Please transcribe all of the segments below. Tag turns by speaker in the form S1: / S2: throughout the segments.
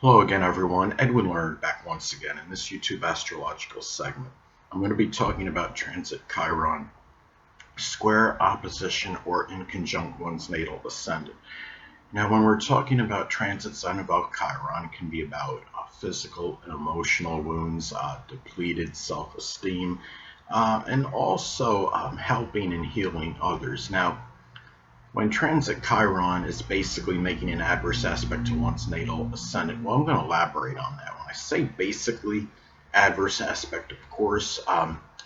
S1: Hello again, everyone. Edwin Learnard back once again in this YouTube astrological segment. I'm going to be talking about transit Chiron, square, opposition, or inconjunct one's natal ascendant. Now, when we're talking about transits on about Chiron, it can be about physical and emotional wounds, depleted self-esteem, and also helping and healing others. Now, when transit Chiron is basically making an adverse aspect to one's natal ascendant, well, I'm going to elaborate on that. When I say basically adverse aspect, of course,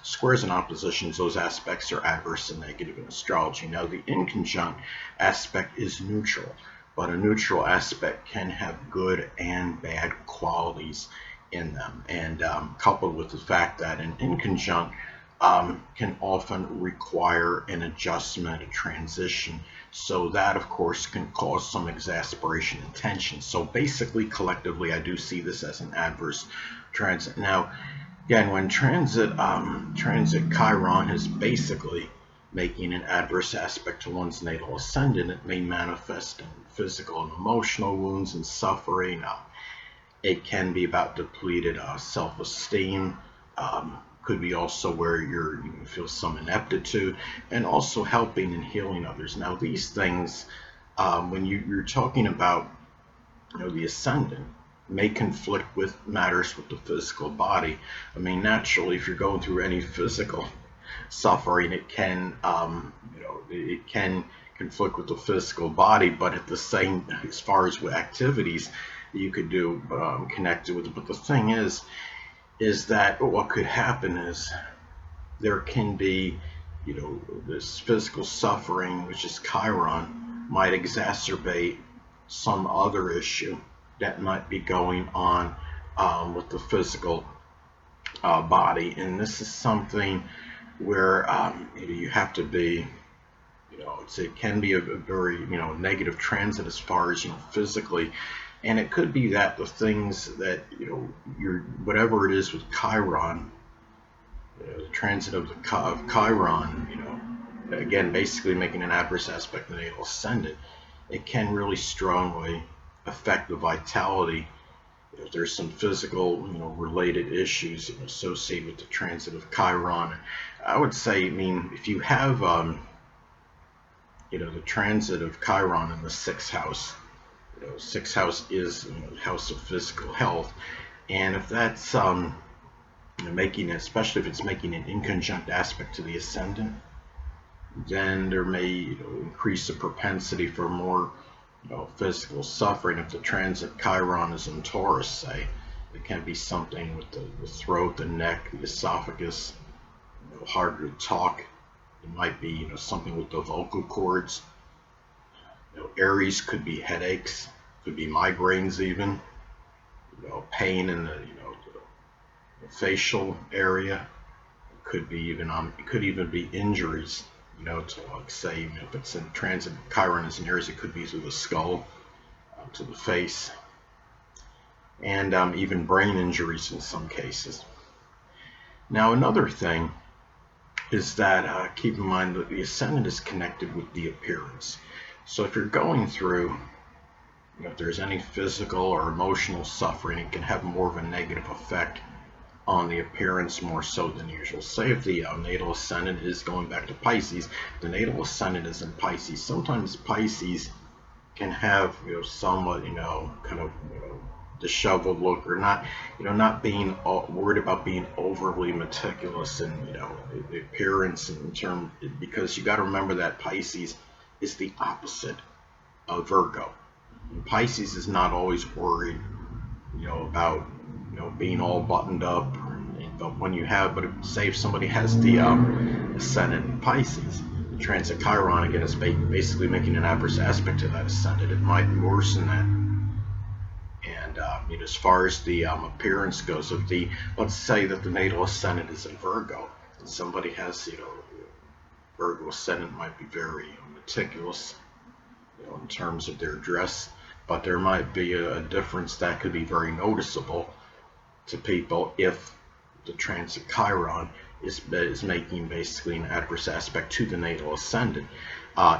S1: squares and oppositions, those aspects are adverse and negative in astrology. Now, the inconjunct aspect is neutral, but a neutral aspect can have good and bad qualities in them. And coupled with the fact that an inconjunct can often require an adjustment, a transition. So that, of course, can cause some exasperation and tension. So basically, collectively, I do see this as an adverse transit. Now, again, when transit Chiron is basically making an adverse aspect to one's natal ascendant, it may manifest in physical and emotional wounds and suffering. It can be about depleted self-esteem. Could be also where you feel some ineptitude, and also helping and healing others. Now, these things, when you're talking about the ascendant, may conflict with matters with the physical body. I mean, naturally, if you're going through any physical suffering, it can it can conflict with the physical body, but at the same, as far as with activities you could do connected with it. But the thing is that what could happen is there can be, this physical suffering, which is Chiron, might exacerbate some other issue that might be going on with the physical body. And this is something where you have to be, it can be a very, negative transit as far as, physically. And it could be that the things that, whatever it is with Chiron, the transit of Chiron, again, basically making an adverse aspect to the natal ascendant, it can really strongly affect the vitality. If there's some physical, related issues associated with the transit of Chiron, I would say, if you have, the transit of Chiron in the sixth house, sixth house is the house of physical health, and if that's making it, especially if it's making an inconjunct aspect to the ascendant, then there may increase the propensity for more physical suffering. If the transit Chiron is in Taurus, say, it can be something with the throat, the neck, the esophagus, harder to talk. It might be something with the vocal cords. Aries could be headaches, could be migraines even, pain in the the facial area. It could be even it could even be injuries. To, like, say, if it's in transit Chiron is in Aries, it could be to the skull, to the face, and even brain injuries in some cases. Now, another thing is that keep in mind that the ascendant is connected with the appearance. So if you're going through, if there's any physical or emotional suffering, it can have more of a negative effect on the appearance more so than usual. Say if the natal ascendant is going back to Pisces, the natal ascendant is in Pisces. Sometimes Pisces can have somewhat kind of disheveled look, or not not being worried about being overly meticulous in the appearance in term, because you got to remember that Pisces is the opposite of Virgo. And Pisces is not always worried about being all buttoned up, but when you have, but say if somebody has the ascendant in Pisces, the transit Chiron again is basically making an adverse aspect to that ascendant. It might worsen that. And as far as the appearance goes, of the, let's say that the natal ascendant is in Virgo, and somebody has Virgo ascendant, might be very meticulous in terms of their dress, but there might be a difference that could be very noticeable to people if the transit Chiron is making basically an adverse aspect to the natal ascendant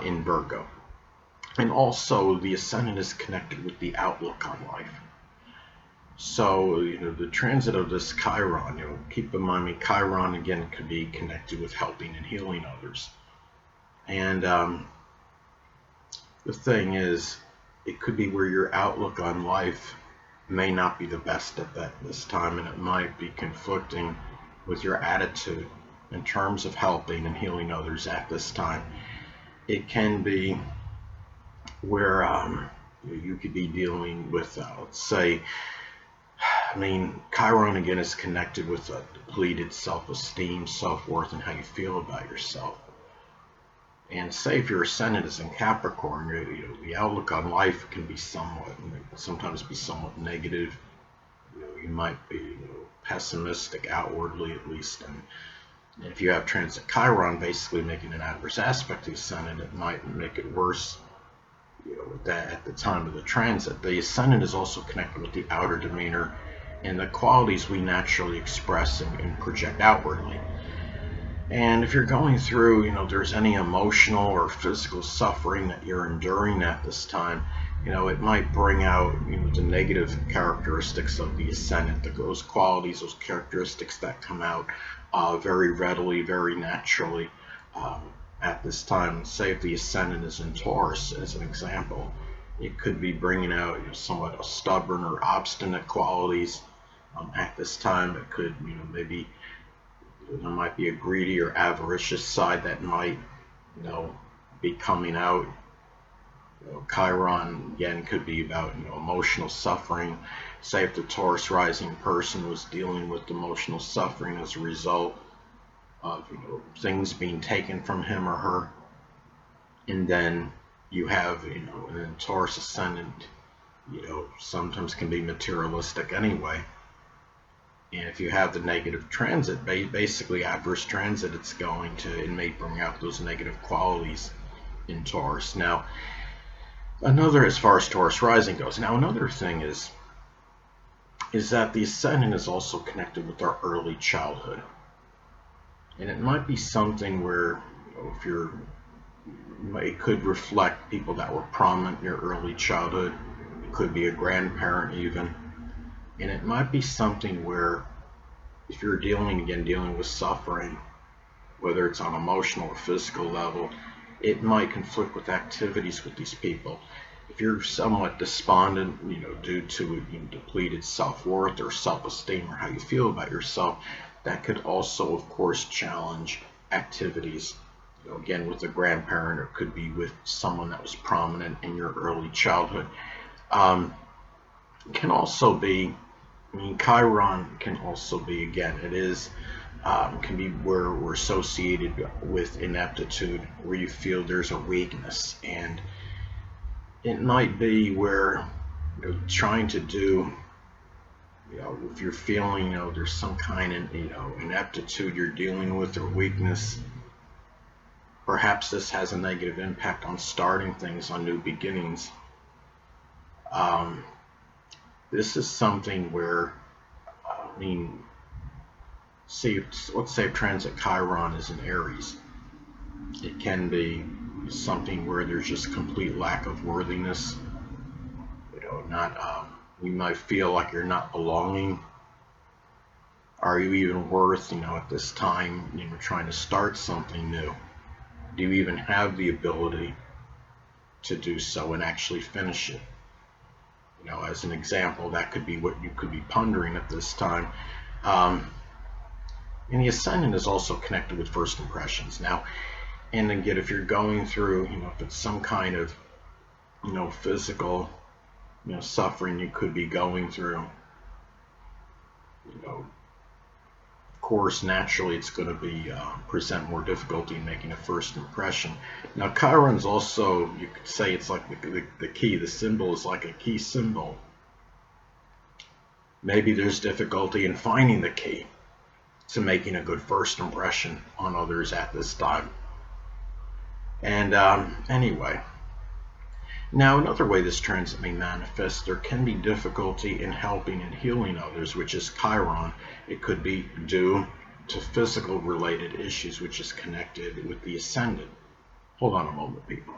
S1: in Virgo. And also the ascendant is connected with the outlook on life. So, the transit of this Chiron, keep in mind, Chiron again could be connected with helping and healing others. And the thing is, it could be where your outlook on life may not be the best at this time, and it might be conflicting with your attitude in terms of helping and healing others at this time. It can be where you could be dealing with, let's say, Chiron again is connected with a depleted self-esteem, self-worth, and how you feel about yourself. And say if your ascendant is in Capricorn, the outlook on life can be sometimes be somewhat negative. You might be pessimistic outwardly, at least. And if you have transit Chiron basically making an adverse aspect to the ascendant, it might make it worse. With that at the time of the transit, the ascendant is also connected with the outer demeanor and the qualities we naturally express and project outwardly. And if you're going through, there's any emotional or physical suffering that you're enduring at this time, it might bring out, the negative characteristics of the ascendant, those qualities, those characteristics that come out very readily, very naturally at this time. Say if the ascendant is in Taurus, as an example, it could be bringing out somewhat stubborn or obstinate qualities. At this time, it could, maybe there might be a greedy or avaricious side that might, be coming out. Chiron again could be about emotional suffering. Say if the Taurus rising person was dealing with emotional suffering as a result of things being taken from him or her, and then you have an Taurus ascendant, sometimes can be materialistic anyway. And if you have the negative transit, basically adverse transit, it may bring out those negative qualities in Taurus. Now, as far as Taurus rising goes, another thing is that the ascendant is also connected with our early childhood. And it might be something where, it could reflect people that were prominent in your early childhood. It could be a grandparent even. And it might be something where if you're dealing with suffering, whether it's on emotional or physical level, it might conflict with activities with these people. If you're somewhat despondent, due to depleted self-worth or self-esteem or how you feel about yourself, that could also, of course, challenge activities. Again, with a grandparent, or it could be with someone that was prominent in your early childhood. Can also be, Chiron can also be, again, it is, can be where we're associated with ineptitude, where you feel there's a weakness, and it might be where trying to do, if you're feeling, there's some kind of, ineptitude you're dealing with or weakness, perhaps this has a negative impact on starting things, on new beginnings. This is something where, let's say transit Chiron is in Aries. It can be something where there's just complete lack of worthiness. You might feel like you're not belonging. Are you even worth, at this time, trying to start something new? Do you even have the ability to do so and actually finish it? As an example, that could be what you could be pondering at this time. And the ascendant is also connected with first impressions. Now, and again, if you're going through, if it's some kind of, physical, suffering you could be going through, of course, naturally it's going to be present more difficulty in making a first impression. Now, Chiron's also, you could say it's like the key. The symbol is like a key symbol. Maybe there's difficulty in finding the key to making a good first impression on others at this time. And anyway, now another way this transit may manifest, there can be difficulty in helping and healing others, which is Chiron. It could be due to physical related issues, which is connected with the ascendant. Hold on a moment, people.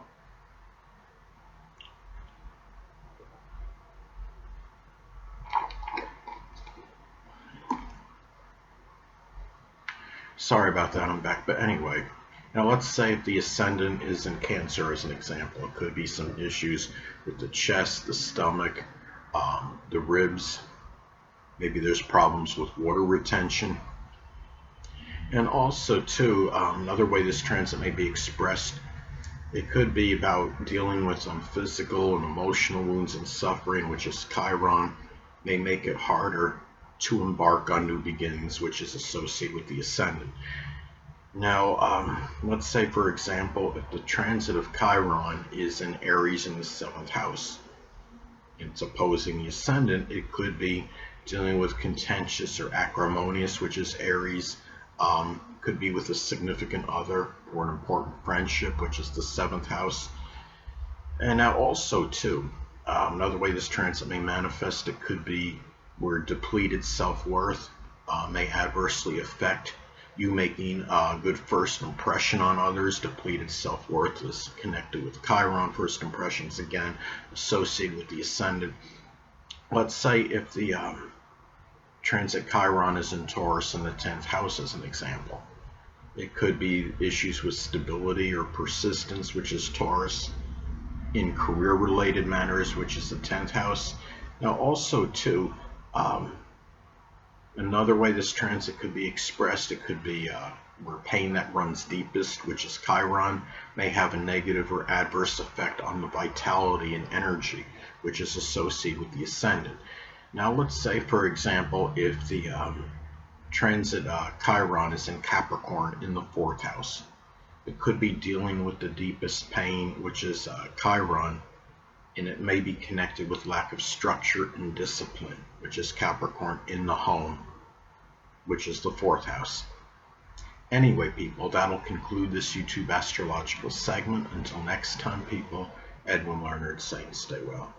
S1: Sorry about that, I'm back. But anyway, now let's say if the ascendant is in Cancer as an example, it could be some issues with the chest, the stomach, the ribs. Maybe there's problems with water retention. And also, too, another way this transit may be expressed, it could be about dealing with some physical and emotional wounds and suffering, which is Chiron, may make it harder to embark on new beginnings, which is associated with the ascendant. Now, let's say, for example, if the transit of Chiron is in Aries in the 7th house, it's opposing the ascendant, it could be dealing with contentious or acrimonious, which is Aries, could be with a significant other or an important friendship, which is the 7th house. And now also, too, another way this transit may manifest, it could be where depleted self-worth may adversely affect you making a good first impression on others. Depleted self-worth is connected with Chiron. First impressions, again, associated with the ascendant. Let's say if the transit Chiron is in Taurus in the 10th house as an example. It could be issues with stability or persistence, which is Taurus, in career-related matters, which is the 10th house. Now also, too, another way this transit could be expressed, it could be where pain that runs deepest, which is Chiron, may have a negative or adverse effect on the vitality and energy, which is associated with the ascendant. Now let's say, for example, if the transit Chiron is in Capricorn in the 4th house, it could be dealing with the deepest pain, which is Chiron, and it may be connected with lack of structure and discipline, which is Capricorn in the home, which is the 4th house. Anyway, people, that'll conclude this YouTube astrological segment. Until next time, people, Edwin Learnard saying stay well.